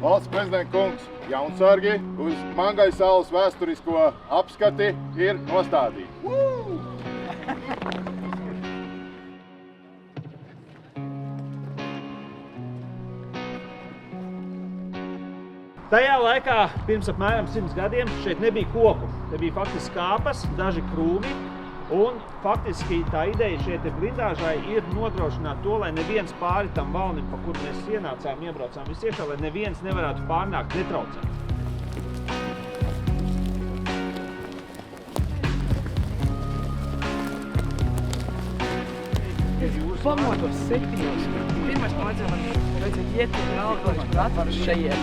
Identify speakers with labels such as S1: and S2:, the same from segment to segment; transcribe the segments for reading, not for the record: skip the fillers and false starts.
S1: Valsts prezidenta kungs, jaunsargi uz Mangai salas vēsturisko apskati ir nostādīti.
S2: Tajā laikā, pirms apmēram 100 gadiem, šeit nebija koku. Te bija faktiski kāpas, daži krūmi, un faktiski tā ideja šeit blindāžai ir nodrošināt to, lai neviens pāri tam valnim, pa kuru mēs ienācām, iebraucām visiešā, lai neviens nevarētu pārnākt, netraucēt.
S3: Pamodos 7. Pirmais pamācījums, vajadzētu iet pie galva, lai atvaru šeit.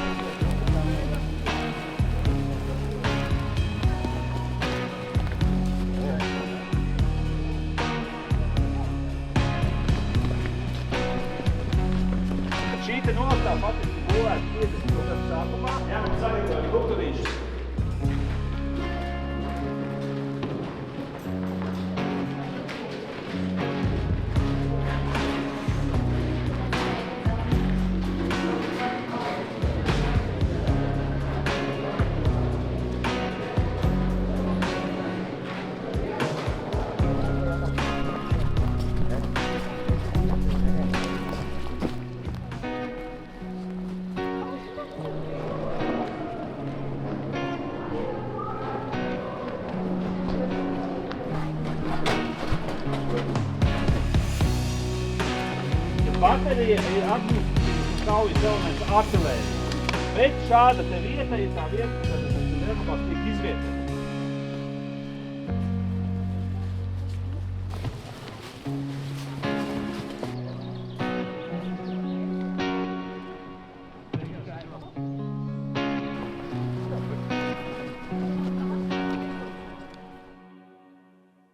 S2: Šī te nostāva faktiski būvēta 50. gadu sākumā. Jā, mēs sagatavojam rupturīšus. Baterija ir administratīvas kaujas elements artilērija. Bet šāda te vieta ir tā vieta, kad tas tiek izvietot.